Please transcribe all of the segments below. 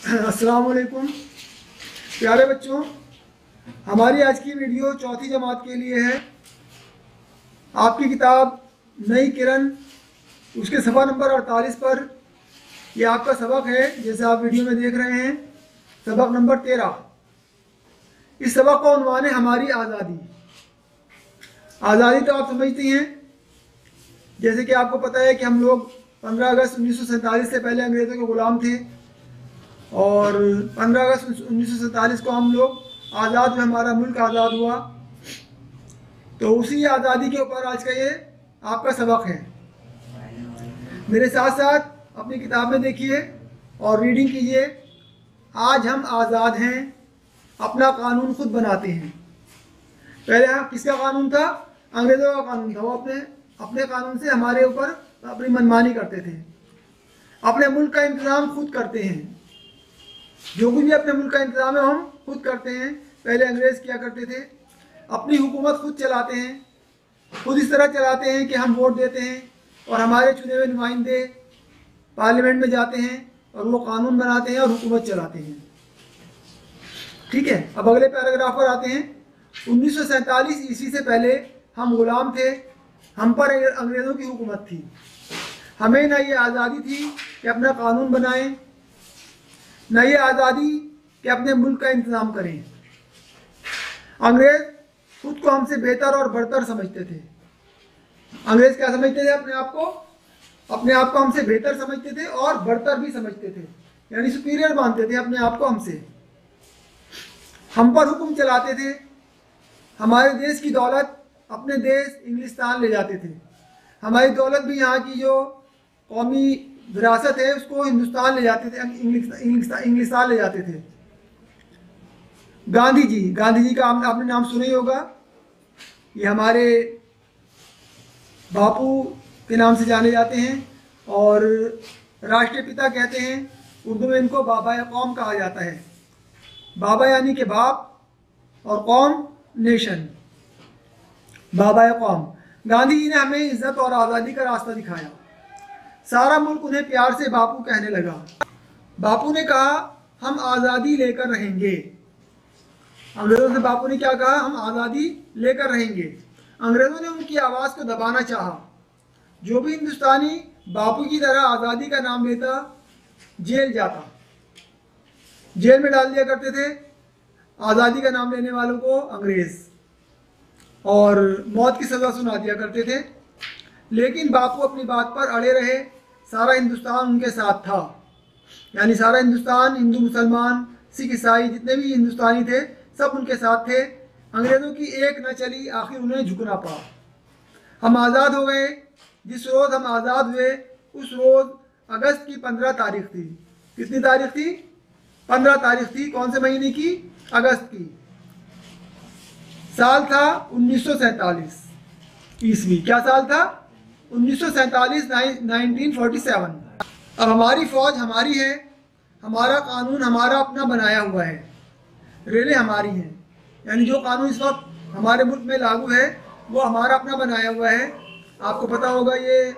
अस्सलाम वालेकुम प्यारे बच्चों, हमारी आज की वीडियो चौथी जमात के लिए है। आपकी किताब नई किरण उसके सफ़ा नंबर 48 पर ये आपका सबक है। जैसे आप वीडियो में देख रहे हैं, सबक नंबर 13। इस सबक का उन्वान है हमारी आज़ादी। आज़ादी तो आप समझती हैं, जैसे कि आपको पता है कि हम लोग 15 अगस्त 1947 से पहले अंग्रेज़ों के ग़ुलाम थे और 15 अगस्त 1947 को हम लोग आज़ाद में हमारा मुल्क आज़ाद हुआ। तो उसी आज़ादी के ऊपर आज का ये आपका सबक है। मेरे साथ साथ अपनी किताब में देखिए और रीडिंग कीजिए। आज हम आज़ाद हैं, अपना कानून खुद बनाते हैं। पहले किसका कानून था? अंग्रेज़ों का कानून था। वो अपने कानून से हमारे ऊपर अपनी मनमानी करते थे। अपने मुल्क का इंतज़ाम खुद करते हैं। जो कुछ भी अपने मुल्क का इंतज़ाम है हम खुद करते हैं। पहले अंग्रेज़ किया करते थे। अपनी हुकूमत खुद चलाते हैं। खुद इस तरह चलाते हैं कि हम वोट देते हैं और हमारे चुने हुए नुमाइंदे पार्लियामेंट में जाते हैं और वो कानून बनाते हैं और हुकूमत चलाते हैं। ठीक है, अब अगले पैराग्राफ पर आते हैं। 1947 ईस्वी से पहले हम गुलाम थे, हम पर अंग्रेज़ों की हुकूमत थी। हमें ना ये आज़ादी थी कि अपना कानून बनाएं, न ये आज़ादी कि अपने मुल्क का इंतज़ाम करें। अंग्रेज़ खुद को हमसे बेहतर और बढ़तर समझते थे। अंग्रेज़ क्या समझते थे? अपने आप को हमसे बेहतर समझते थे और बढ़तर भी समझते थे, यानी सुपीरियर मानते थे अपने आप को हमसे। हम पर हुक्म चलाते थे। हमारे देश की दौलत अपने देश इंग्लिस्तान ले जाते थे। हमारी दौलत भी यहाँ की जो कौमी विरासत है उसको हिंदुस्तान ले जाते थे, इंग्लिस्तान ले जाते थे। गांधी जी का आपने नाम सुना ही होगा। ये हमारे बापू के नाम से जाने जाते हैं और राष्ट्रीय पिता कहते हैं। उर्दू में इनको बाबा कौम कहा जाता है। बाबा यानी कि बाप और कौम नेशन, बाबा कौम। गांधी जी ने हमें इज्जत और आज़ादी का रास्ता दिखाया। सारा मुल्क उन्हें प्यार से बापू कहने लगा। बापू ने कहा हम आज़ादी लेकर रहेंगे। अंग्रेज़ों से बापू ने क्या कहा? हम आज़ादी लेकर रहेंगे। अंग्रेज़ों ने उनकी आवाज़ को दबाना चाहा। जो भी हिंदुस्तानी बापू की तरह आज़ादी का नाम लेता जेल जाता। जेल में डाल दिया करते थे आज़ादी का नाम लेने वालों को अंग्रेज़, और मौत की सज़ा सुना दिया करते थे। लेकिन बापू अपनी बात पर अड़े रहे। सारा हिंदुस्तान उनके साथ था, यानी सारा हिंदुस्तान, हिंदू मुसलमान सिख ईसाई जितने भी हिंदुस्तानी थे सब उनके साथ थे। अंग्रेज़ों की एक न चली, आखिर उन्हें झुकना पड़ा। हम आज़ाद हो गए। जिस रोज़ हम आज़ाद हुए उस रोज़ अगस्त की 15 तारीख थी। कितनी तारीख थी? 15 तारीख थी। कौन से महीने की? अगस्त की। साल था 1947 ईस्वी। क्या साल था? 1947, 1947। अब हमारी फ़ौज हमारी है, हमारा कानून हमारा अपना बनाया हुआ है, रेलें हमारी हैं। यानी जो कानून इस वक्त हमारे मुल्क में लागू है वो हमारा अपना बनाया हुआ है। आपको पता होगा ये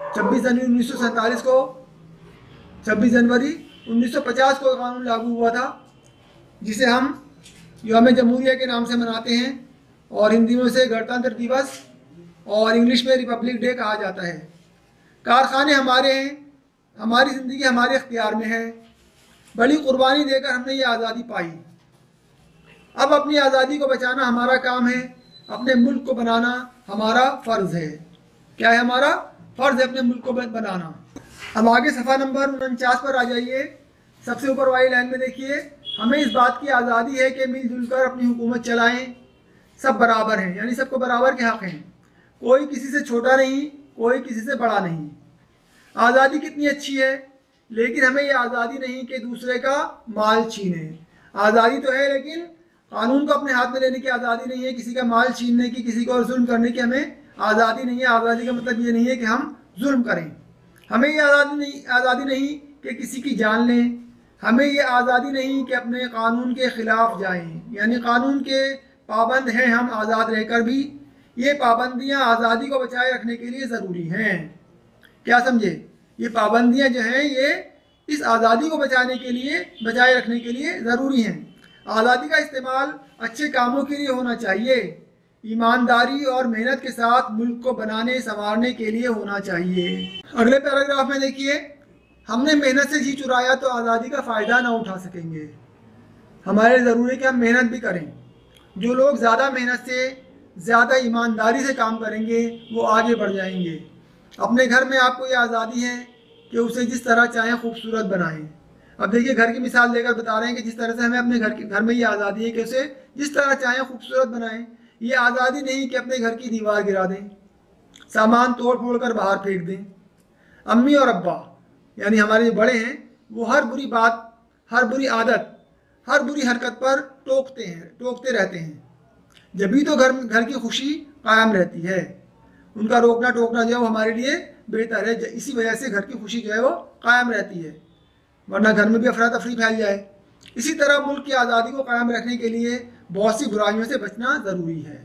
26 जनवरी 1947 को, 26 जनवरी 1950 को कानून लागू हुआ था, जिसे हम यौम जमहूरिया के नाम से मनाते हैं और हिंदी में उसे गणतंत्र दिवस और इंग्लिश में रिपब्लिक डे कहा जाता है। कारखाने हमारे हैं, हमारी ज़िंदगी हमारे इख्तियार में है। बड़ी कुर्बानी देकर हमने ये आज़ादी पाई। अब अपनी आज़ादी को बचाना हमारा काम है, अपने मुल्क को बनाना हमारा फ़र्ज़ है। क्या है? हमारा फ़र्ज़ है अपने मुल्क को बनाना। अब आगे सफ़ा नंबर 49 पर आ जाइए। सबसे ऊपर वाली लाइन में देखिए, हमें इस बात की आज़ादी है कि मिलजुल कर अपनी हुकूमत चलाएं। सब बराबर हैं, यानी सबको बराबर के हक़ हैं। कोई किसी से छोटा नहीं, कोई किसी से बड़ा नहीं। आज़ादी कितनी अच्छी है, लेकिन हमें ये आज़ादी नहीं कि दूसरे का माल छीने। आज़ादी तो है, लेकिन कानून को अपने हाथ में लेने की आज़ादी नहीं है। किसी का माल छीनने की, किसी को जुल्म करने की हमें आज़ादी नहीं है। आज़ादी का मतलब ये नहीं है कि हम जुल्म करें। हमें ये आज़ादी नहीं कि किसी की जान लें। हमें ये आज़ादी नहीं कि अपने कानून के ख़िलाफ़ जाएं, यानी कानून के पाबंद हैं हम आज़ाद रहकर भी। ये पाबंदियाँ आज़ादी को बचाए रखने के लिए ज़रूरी हैं। क्या समझे? ये पाबंदियाँ जो हैं ये इस आज़ादी को बचाए रखने के लिए ज़रूरी हैं। आज़ादी का इस्तेमाल अच्छे कामों के लिए होना चाहिए, ईमानदारी और मेहनत के साथ मुल्क को बनाने संवारने के लिए होना चाहिए। अगले पैराग्राफ में देखिए, हमने मेहनत से जी चुराया तो आज़ादी का फ़ायदा ना उठा सकेंगे। हमारे ज़रूरी है कि हम मेहनत भी करें। जो लोग ज़्यादा मेहनत से, ज़्यादा ईमानदारी से काम करेंगे वो आगे बढ़ जाएंगे। अपने घर में आपको ये आज़ादी है कि उसे जिस तरह चाहें खूबसूरत बनाएं। अब देखिए, घर की मिसाल देकर बता रहे हैं कि जिस तरह से हमें अपने घर में ये आज़ादी है कि उसे जिस तरह चाहें खूबसूरत बनाएं। ये आज़ादी नहीं कि अपने घर की दीवार गिरा दें, सामान तोड़ फोड़ कर बाहर फेंक दें। अम्मी और अब्बा यानी हमारे जो बड़े हैं वो हर बुरी बात, हर बुरी आदत, हर बुरी हरकत पर टोकते रहते हैं। जभी तो घर की खुशी कायम रहती है। उनका रोकना टोकना जो है वो हमारे लिए बेहतर है। इसी वजह से घर की खुशी जो है वो कायम रहती है, वरना घर में भी अफरा तफरी फैल जाए। इसी तरह मुल्क की आज़ादी को कायम रखने के लिए बहुत सी बुराइयों से बचना ज़रूरी है।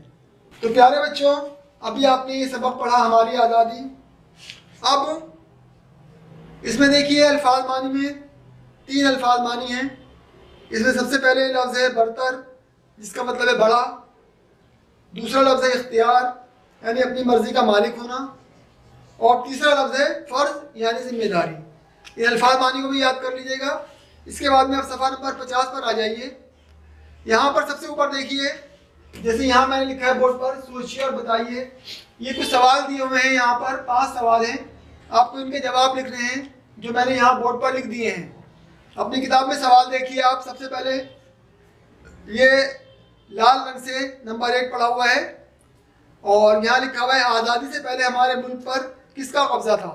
तो प्यारे बच्चों, अभी आपने ये सबक पढ़ा हमारी आज़ादी। अब इसमें देखिए अल्फाज मानी में 3 अल्फाज मानी हैं। इसमें सबसे पहले लफ्ज़ है बरतर, जिसका मतलब है बड़ा। दूसरा लफ्ज़ है इख्तियार, यानी अपनी मर्ज़ी का मालिक होना। और तीसरा लफ्ज़ है फ़र्ज़, यानी जिम्मेदारी। इन अल्फाज मानी को भी याद कर लीजिएगा। इसके बाद में आप सफ़ा नंबर 50 पर आ जाइए। यहाँ पर सबसे ऊपर देखिए, जैसे यहाँ मैंने लिखा है बोर्ड पर, सोचिए और बताइए। ये कुछ सवाल दिए हुए हैं, यहाँ पर 5 सवाल हैं। आपको इनके जवाब लिखने हैं जो मैंने यहाँ बोर्ड पर लिख दिए हैं। अपनी किताब में सवाल देखिए आप। सबसे पहले ये लाल रंग से नंबर 1 पढ़ा हुआ है और यहाँ लिखा हुआ है, आज़ादी से पहले हमारे मुल्क पर किसका कब्जा था।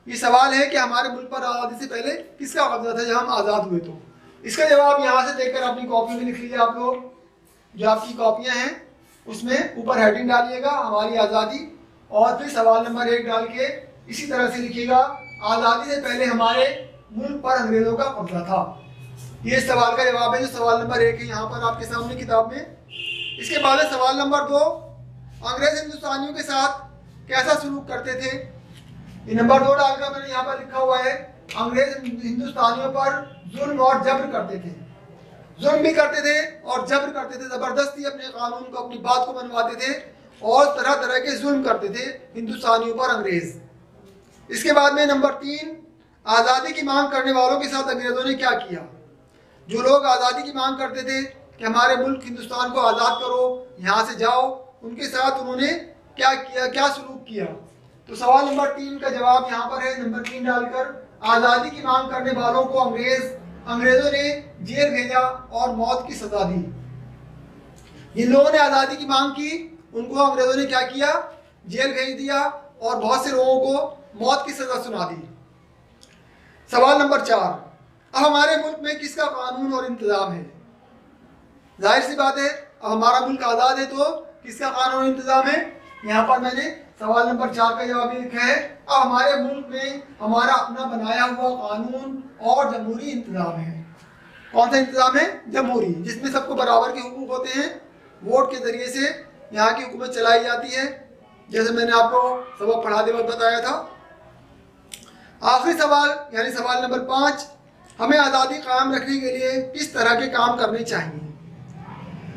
ये सवाल है कि हमारे मुल्क पर आज़ादी से पहले किसका कब्जा था जब हम आज़ाद हुए। तो इसका जवाब यहाँ से देखकर अपनी कॉपी में लिख लीजिए। आप लोग जो आपकी कॉपियाँ हैं उसमें ऊपर हेडिंग डालिएगा हमारी आज़ादी, और फिर सवाल नंबर 1 डाल के इसी तरह से लिखिएगा, आज़ादी से पहले हमारे मुल्क पर अंग्रेज़ों का कब्जा था। ये सवाल का जवाब है जो सवाल नंबर 1 है यहाँ पर आपके सामने किताब में। इसके बाद है सवाल नंबर 2, अंग्रेज हिंदुस्तानियों के साथ कैसा सलूक करते थे। ये नंबर 2 डालकर मैंने यहाँ पर लिखा हुआ है, अंग्रेज हिंदुस्तानियों पर जुल्म और जबर करते थे। जुल्म भी करते थे और जबर करते थे, ज़बरदस्ती अपने कानून को, अपनी बात को मनवाते थे और तरह तरह के जुल्म करते थे हिंदुस्तानियों पर अंग्रेज़। इसके बाद में नंबर 3, आज़ादी की मांग करने वालों के साथ अंग्रेज़ों ने क्या किया। जो लोग आज़ादी की मांग करते थे कि हमारे मुल्क हिंदुस्तान को आज़ाद करो, यहाँ से जाओ, उनके साथ उन्होंने क्या किया, क्या सलूक किया। तो सवाल नंबर 3 का जवाब यहाँ पर है नंबर 3 डालकर, आज़ादी की मांग करने वालों को अंग्रेज़ों ने जेल भेजा और मौत की सज़ा दी। जिन लोगों ने आज़ादी की मांग की उनको अंग्रेज़ों ने क्या किया, जेल भेज दिया और बहुत से लोगों को मौत की सज़ा सुना दी। सवाल नंबर 4, अब हमारे मुल्क में किसका कानून और इंतज़ाम है। जाहिर सी बात है, अब हमारा मुल्क आज़ाद है तो किसका कानून और इंतज़ाम है। यहाँ पर मैंने सवाल नंबर 4 का जवाब लिखा है, अब हमारे मुल्क में हमारा अपना बनाया हुआ कानून और जमहूरी इंतज़ाम है। कौन सा इंतज़ाम है, जमहूरी, जिसमें सबको बराबर के हुकूक होते हैं। वोट के ज़रिए से यहाँ की हुकूमत चलाई जाती है, जैसे मैंने आपको सबक पढ़ाते वक्त बताया था। आखिरी सवाल यानी सवाल नंबर 5, हमें आज़ादी कायम रखने के लिए किस तरह के काम करने चाहिए।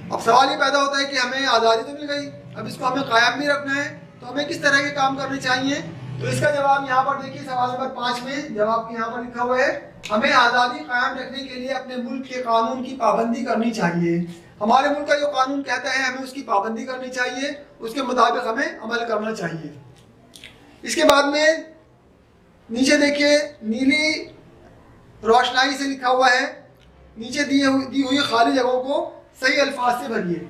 अब सवाल ये पैदा होता है कि हमें आज़ादी तो मिल गई, अब इसको हमें कायम भी रखना है, तो हमें किस तरह के काम करने चाहिए। तो इसका जवाब यहाँ पर देखिए, सवाल नंबर 5 में जवाब यहाँ पर लिखा हुआ है, हमें आज़ादी कायम रखने के लिए अपने मुल्क के कानून की पाबंदी करनी चाहिए। हमारे मुल्क का जो कानून कहता है हमें उसकी पाबंदी करनी चाहिए, उसके मुताबिक हमें अमल करना चाहिए। इसके बाद में नीचे देखिए, नीली रोशनाई से लिखा हुआ है, नीचे दी हुई खाली जगहों को सही अल्फाज से भरिए।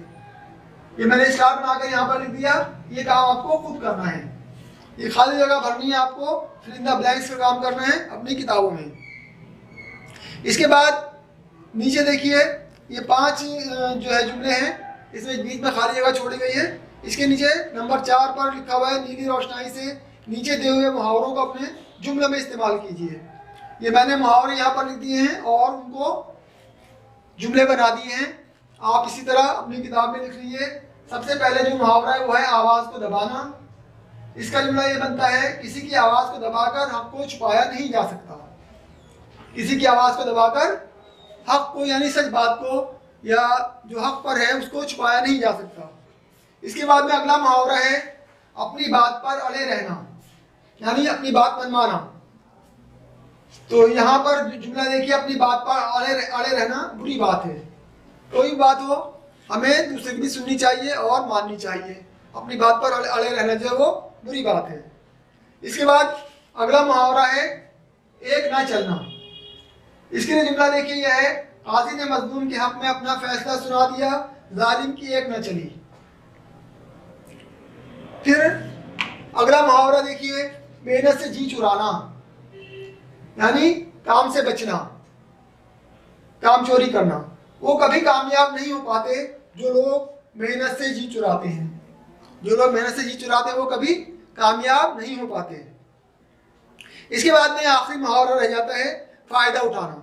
ये मैंने स्टार बनाकर यहाँ पर लिख दिया, ये काम आपको खुद करना है। ये खाली जगह भरनी है आपको, फिल इन द ब्लैंक्स का काम करना है अपनी किताबों में। इसके बाद नीचे देखिए, ये 5 जो है जुमले हैं, इसमें बीच में खाली जगह छोड़ी गई है। इसके नीचे नंबर 4 पर लिखा हुआ है, नीली रोशनाई से नीचे दिए हुए मुहावरों को अपने जुमले में इस्तेमाल कीजिए। ये मैंने मुहावरे यहाँ पर लिख दिए हैं और उनको जुमले बना दिए हैं। आप इसी तरह अपनी किताब में लिख लीजिए। सबसे पहले जो मुहावरा है वो है आवाज़ को दबाना। इसका जुमला ये बनता है, किसी की आवाज़ को दबाकर हक को छुपाया नहीं जा सकता। किसी की आवाज़ को दबाकर हक को यानी सच बात को या जो हक पर है उसको छुपाया नहीं जा सकता। इसके बाद में अगला मुहावरा है अपनी बात पर अड़े रहना, यानी अपनी बात मनवाना। तो यहाँ पर जुमला देखिए, अपनी बात पर अड़े रहना बुरी बात है। कोई भी बात हो हमें दूसरे की भी सुननी चाहिए और माननी चाहिए। अपनी बात पर अड़े रहना जो है वो बुरी बात है। इसके बाद अगला मुहावरा है एक ना चलना। इसके लिए जुमला देखिए, यह है काजी ने मजलूम के हक में अपना फैसला सुना दिया, जालिम की एक न चली। फिर अगला मुहावरा देखिए, मेहनत से जी चुराना, यानी काम से बचना, काम चोरी करना। वो कभी कामयाब नहीं हो पाते जो लोग मेहनत से जी चुराते हैं। जो लोग मेहनत से जी चुराते हैं वो कभी कामयाब नहीं हो पाते। इसके बाद में आखिरी मुहावरा रह जाता है फायदा उठाना।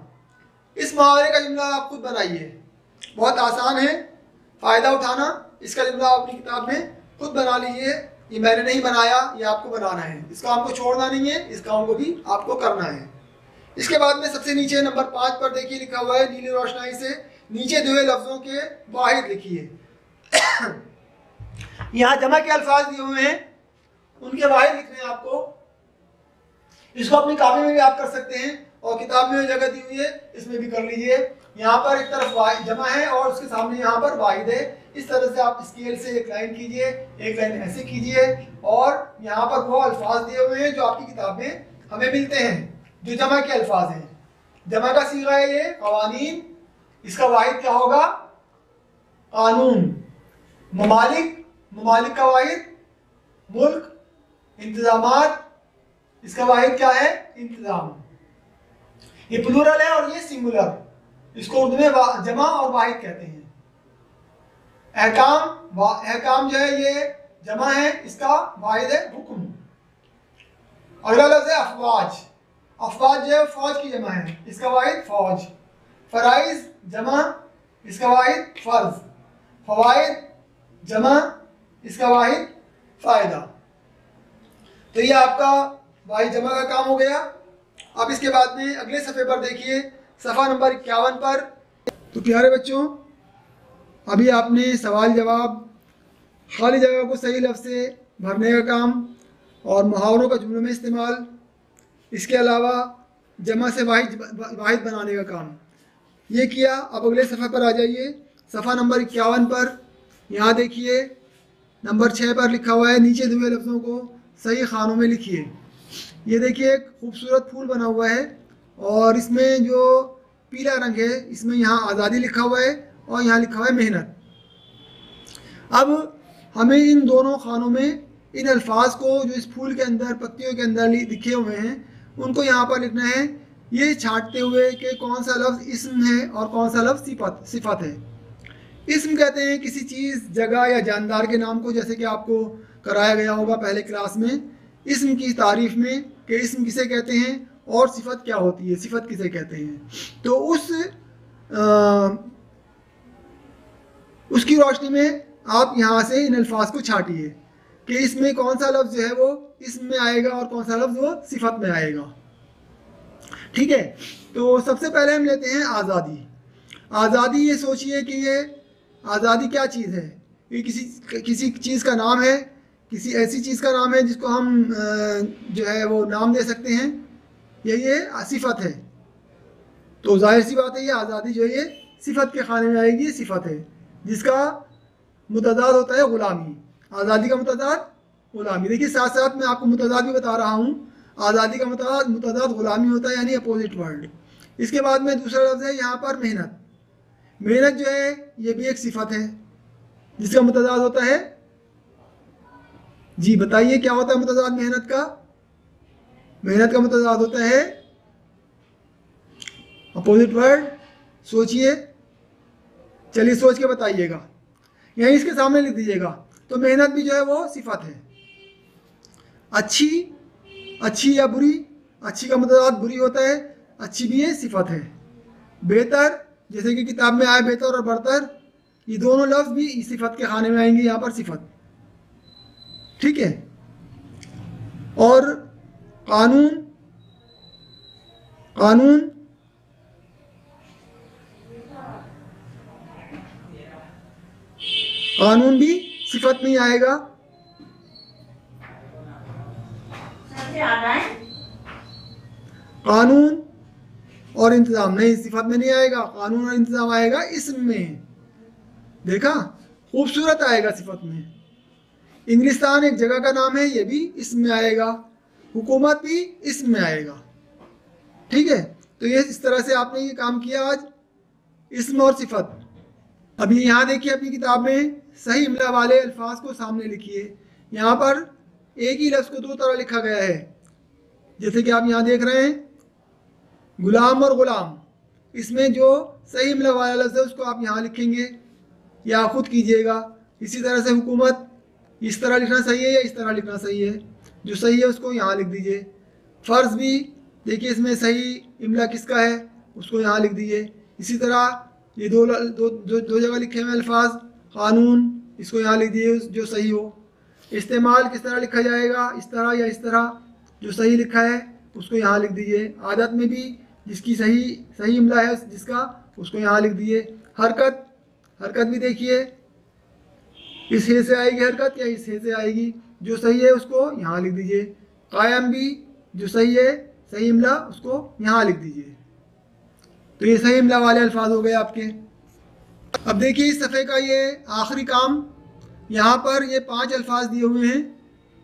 इस मुहावरे का जुमला आप खुद बनाइए, बहुत आसान है। फायदा उठाना, इसका जुमला अपनी किताब में खुद बना लीजिए। ये मैंने नहीं बनाया, ये आपको बनाना है। इस काम को छोड़ना नहीं है, इस काम को भी आपको करना है। इसके बाद में सबसे नीचे नंबर 5 पर देखिए लिखा हुआ है नीली रोशनाई से नीचे दिए लफ्जों के वाहिद लिखिए। यहाँ जमा के अल्फाज दिए हुए हैं, उनके वाहिद लिखने हैं आपको। इसको अपनी कॉपी में भी आप कर सकते हैं और किताब में जगह दी हुई है इसमें भी कर लीजिए। यहाँ पर एक तरफ जमा है और उसके सामने यहाँ पर वाहिद है। इस तरह से आप स्केल से एक लाइन कीजिए, एक लाइन ऐसे कीजिए और यहाँ पर वो अल्फाज दिए हुए हैं जो आपकी किताब में हमें मिलते हैं, जो जमा के अल्फाज हैं। जमा का सीगा है ये कवानीन, इसका वाहिद क्या होगा? कानून। ममालिक, ममालिक का वाहिद मुल्क। इंतजामात, इसका वाहिद क्या है? इंतजाम। ये प्लूरल है और ये सिंगुलर, इसको उर्दू में जमा और वाहिद कहते हैं। अहकाम, अहकाम जो है ये जमा है, इसका वाहिद है हुक्म। अगला लफ्ज है अफवाज। अफवाज जो है फौज की जमा है, इसका वाहिद फौज। फराइज जमा, इसका वाहिद फर्ज। फवाइद जमा, इसका वाहिद फायदा। तो ये आपका वाहिद जमा का काम हो गया। अब इसके बाद में अगले सफ़े पर देखिए, सफ़ा नंबर 51 पर। तो प्यारे बच्चों, अभी आपने सवाल जवाब, खाली जगह को सही लफ्ज़ से भरने का काम और मुहावरों का जुमलों में इस्तेमाल, इसके अलावा जमा से वाहिद बनाने का काम ये किया। अब अगले सफ़े पर आ जाइए, सफ़ा नंबर 51 पर। यहाँ देखिए नंबर 6 पर लिखा हुआ है नीचे दिए लफ्ज़ों को सही खानों में लिखिए। ये देखिए एक खूबसूरत फूल बना हुआ है और इसमें जो पीला रंग है इसमें यहाँ आज़ादी लिखा हुआ है और यहाँ लिखा हुआ है मेहनत। अब हमें इन दोनों खानों में इन अल्फाज को जो इस फूल के अंदर पत्तियों के अंदर लिखे हुए हैं उनको यहाँ पर लिखना है, ये छांटते हुए कि कौन सा लफ्ज़ इस्म है और कौन सा लफ्ज़ सिफत है। इस्म कहते हैं किसी चीज़, जगह या जानदार के नाम को, जैसे कि आपको कराया गया होगा पहले क्लास में इस्म की तारीफ़ में कि इस्म किसे कहते हैं और सिफत क्या होती है, सिफत किसे कहते हैं। तो उसकी रोशनी में आप यहाँ से इन अल्फाज को छाटिए कि इसमें कौन सा लफ्ज़ जो है वो इस्म में आएगा और कौन सा लफ्ज़ वो सिफत में आएगा। ठीक है, तो सबसे पहले हम लेते हैं आज़ादी। आज़ादी, ये सोचिए कि ये आज़ादी क्या चीज़ है? ये किसी चीज़ का नाम है, किसी ऐसी चीज़ का नाम है जिसको हम जो है वो नाम दे सकते हैं, ये सिफत है। तो जाहिर सी बात है ये आज़ादी जो है ये सिफत के खाने में आएगी, ये सिफत है जिसका मुतदाद होता है ग़ुलामी। आज़ादी का मुतदाद ग़ुलामी। देखिए साथ साथ मैं आपको मुतदाद भी बता रहा हूँ। आज़ादी का मुतदाद ग़ुलामी होता है, यानी अपोजिट वर्ड। इसके बाद में दूसरा लफ्ज़ है यहाँ पर मेहनत। मेहनत जो है ये भी एक सिफत है जिसका मुतदाद होता है, जी बताइए क्या होता है मुतदाद मेहनत का? मेहनत का मुतदाद होता है अपोजिट वर्ड। सोचिए, चलिए सोच के बताइएगा, यहीं इसके सामने लिख दीजिएगा। तो मेहनत भी जो है वो सिफत है। अच्छी, अच्छी या बुरी, अच्छी का मुतदाद बुरी होता है, अच्छी भी ये सिफत है। बेहतर, जैसे कि किताब में आया बेहतर और बरतर, ये दोनों लफ्ज़ भी इस सिफत के खाने में आएंगे, यहाँ पर सिफत। ठीक है, और कानून, कानून कानून भी सिफत में ही आएगा। कानून और इंतजाम नहीं, सिफत में नहीं आएगा, कानून और इंतजाम आएगा इसम में। देखा, खूबसूरत आएगा सिफत में। इंग्लिस्तान एक जगह का नाम है, ये भी इसम में आएगा। हुकूमत भी इसम में आएगा। ठीक है, तो ये इस तरह से आपने ये काम किया आज, इसम और सिफत। अभी यहाँ देखिए अपनी किताब में सही इमला वाले अल्फाज को सामने लिखिए। यहाँ पर एक ही लफ्ज़ को दो तरह लिखा गया है, जैसे कि आप यहाँ देख रहे हैं गुलाम और गुलाम। इसमें जो सही इमला वाला लफ्ज़ है उसको आप यहाँ लिखेंगे या खुद कीजिएगा। इसी तरह से हुकूमत, इस तरह लिखना सही है या इस तरह लिखना सही है, जो सही है उसको यहाँ लिख दीजिए। फ़र्ज़ भी देखिए इसमें सही इमला किसका है उसको यहाँ लिख दीजिए। इसी तरह ये दो जगह लिखे हुए अल्फाज, कानून, इसको यहाँ लिख दीजिए जो सही हो। इस्तेमाल किस तरह लिखा जाएगा, इस तरह या इस तरह, जो सही लिखा है उसको यहाँ लिख दीजिए। आदत में भी जिसकी सही इमला है जिसका, उसको यहाँ लिख दीजिए। हरकत भी देखिए इस हे से आएगी हरकत या इस हे से आएगी, जो सही है उसको यहाँ लिख दीजिए। कायम भी जो सही है, सही इमला, उसको यहाँ लिख दीजिए। तो ये सही इमला वाले अल्फाज हो गए आपके। अब देखिए इस सफ़े का ये आखिरी काम, यहाँ पर ये 5 अल्फाज दिए हुए हैं।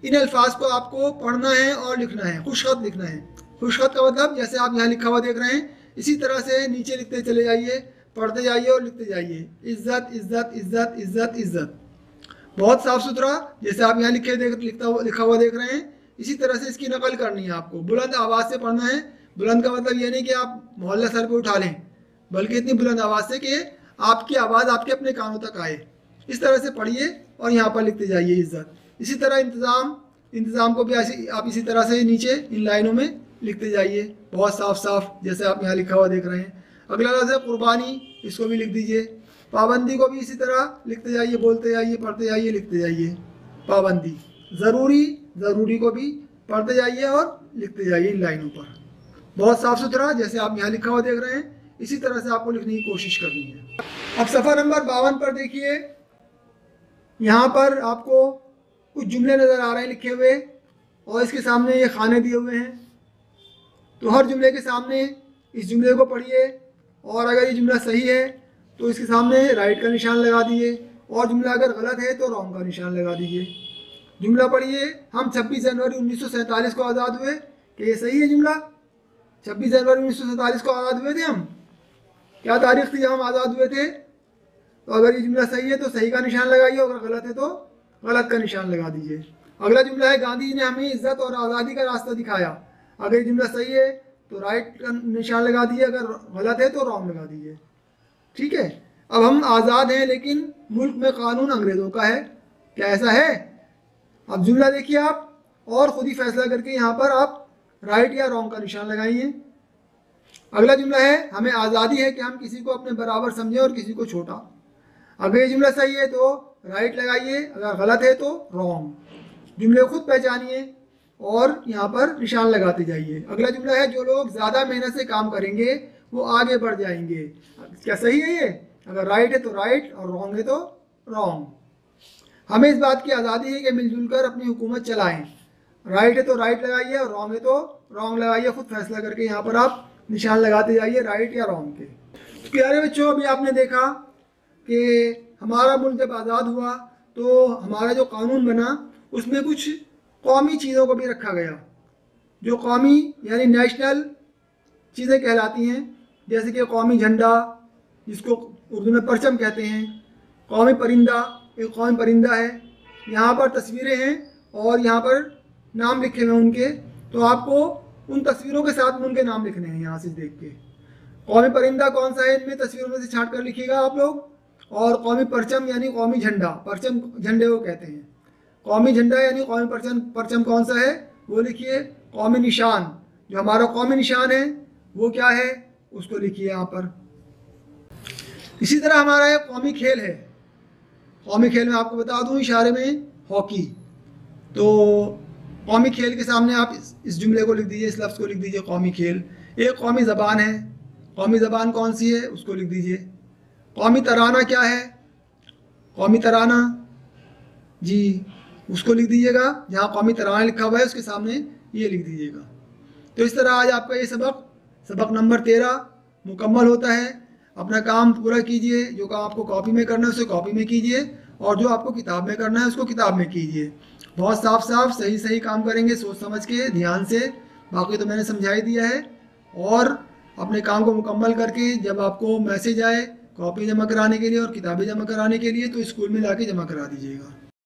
इन अल्फाज को आपको पढ़ना है और लिखना है, खुशखत लिखना है। खुशखत का मतलब जैसे आप यहाँ लिखा हुआ देख रहे हैं, इसी तरह से नीचे लिखते चले जाइए, पढ़ते जाइए और लिखते जाइए। इज़्ज़त इज़्ज़त इज़्ज़त इज़्ज़त इज़्ज़त, बहुत साफ़ सुथरा, जैसे आप यहाँ लिखा हुआ देख रहे हैं, इसी तरह से इसकी नकल करनी है आपको। बुलंद आवाज़ से पढ़ना है। बुलंद का मतलब ये नहीं कि आप मोहल्ला सर पे उठा लें, बल्कि इतनी बुलंद आवाज़ से कि आपकी आवाज़ आपके अपने कानों तक आए। इस तरह से पढ़िए और यहाँ पर लिखते जाइए इज़्ज़त। इसी तरह इंतज़ाम को भी आप इसी तरह से नीचे इन लाइनों में लिखते जाइए, बहुत साफ जैसे आप यहाँ लिखा हुआ देख रहे हैं। अगला लफ्ज़ है कुर्बानी, इसको भी लिख दीजिए। पाबंदी को भी इसी तरह लिखते जाइए, बोलते जाइए, पढ़ते जाइए, लिखते जाइए। पाबंदी। ज़रूरी को भी पढ़ते जाइए और लिखते जाइए इन लाइनों पर, बहुत साफ़ सुथरा, जैसे आप यहाँ लिखा हुआ देख रहे हैं, इसी तरह से आपको लिखने की कोशिश करनी है। अब सफ़ा नंबर 52 पर देखिए, यहाँ पर आपको कुछ जुमले नज़र आ रहे हैं लिखे हुए और इसके सामने ये खाने दिए हुए हैं। तो हर जुमले के सामने इस जुमले को पढ़िए और अगर ये जुमला सही है तो इसके सामने राइट का निशान लगा दीजिए और जुमला अगर गलत है तो रॉन्ग का निशान लगा दीजिए। जुमला पढ़िए, हम 26 जनवरी 1947 को आज़ाद हुए, कि ये सही है जुमला? 26 जनवरी 1947 को आज़ाद हुए थे हम, क्या तारीख थी जब हम आज़ाद हुए थे? तो अगर ये जुमला सही है तो सही का निशान लगाइए, अगर गलत है तो गलत का निशान लगा दीजिए। अगला जुमला है गांधी जी ने हमें इज्जत और आज़ादी का रास्ता दिखाया। अगर ये जुमला सही है तो राइट का निशान लगा दीजिए, अगर गलत है तो रॉन्ग लगा दीजिए। ठीक है, अब हम आज़ाद हैं लेकिन मुल्क में कानून अंग्रेज़ों का है, क्या ऐसा है? अब जुमला देखिए आप और ख़ुद ही फैसला करके यहाँ पर आप राइट या रॉन्ग का निशान लगाइए। अगला जुमला है हमें आज़ादी है कि हम किसी को अपने बराबर समझें और किसी को छोटा। अगर ये जुमला सही है तो राइट लगाइए, अगर गलत है तो रॉन्ग। जुमले खुद पहचानिए और यहाँ पर निशान लगाते जाइए। अगला जुमला है जो लोग ज़्यादा मेहनत से काम करेंगे वो आगे बढ़ जाएंगे। क्या सही है ये? अगर राइट है तो राइट और रॉन्ग है तो रॉन्ग। हमें इस बात की आज़ादी है कि मिलजुल कर अपनी हुकूमत चलाएं। राइट है तो राइट लगाइए और रॉन्ग है तो रॉन्ग लगाइए। खुद फैसला करके यहाँ पर आप निशान लगाते जाइए राइट या रॉन्ग के। तो प्यारे बच्चों, अभी आपने देखा कि हमारा मुल्क जब आज़ाद हुआ तो हमारा जो कानून बना उसमें कुछ कौमी चीज़ों को भी रखा गया, जो कौमी यानी नेशनल चीज़ें कहलाती हैं, जैसे कि कौमी झंडा, जिसको उर्दू में परचम कहते हैं। कौमी परिंदा, एक कौमी परिंदा है। यहाँ पर तस्वीरें हैं और यहाँ पर नाम लिखे हुए उनके, तो आपको उन तस्वीरों के साथ में उनके नाम लिखने हैं यहाँ से देख के। कौमी परिंदा कौन सा है इनमें तस्वीरों में से छांट कर लिखिएगा आप लोग। और कौमी परचम यानी कौमी झंडा, परचम झंडे को कहते हैं। कौमी झंडा यानी कौमी परचम कौन सा है वो लिखिए। कौमी निशान, जो हमारा कौमी निशान है वो क्या है उसको लिखिए यहाँ पर। इसी तरह हमारा एक कौमी खेल है। कौमी खेल में आपको बता दूँ इशारे में हॉकी। तो कौमी खेल के सामने आप इस जुमले को लिख दीजिए, इस लफ्ज़ को लिख दीजिए कौमी खेल। एक कौमी ज़बान है, कौमी ज़बान कौन सी है उसको लिख दीजिए। कौमी तराना क्या है? कौमी तराना जी उसको लिख दीजिएगा, जहाँ कौमी तराना लिखा हुआ है उसके सामने ये लिख दीजिएगा। तो इस तरह आज आपका ये सबक नंबर 13 मुकम्मल होता है। अपना काम पूरा कीजिए, जो काम आपको कॉपी में करना है उसे कॉपी में कीजिए, और जो आपको किताब में करना है उसको किताब में कीजिए। बहुत साफ साफ सही सही काम करेंगे, सोच समझ के, ध्यान से। बाकी तो मैंने समझा ही दिया है। और अपने काम को मुकम्मल करके जब आपको मैसेज आए कॉपी जमा कराने के लिए और किताबें जमा कराने के लिए, तो स्कूल में लाके जमा करा दीजिएगा।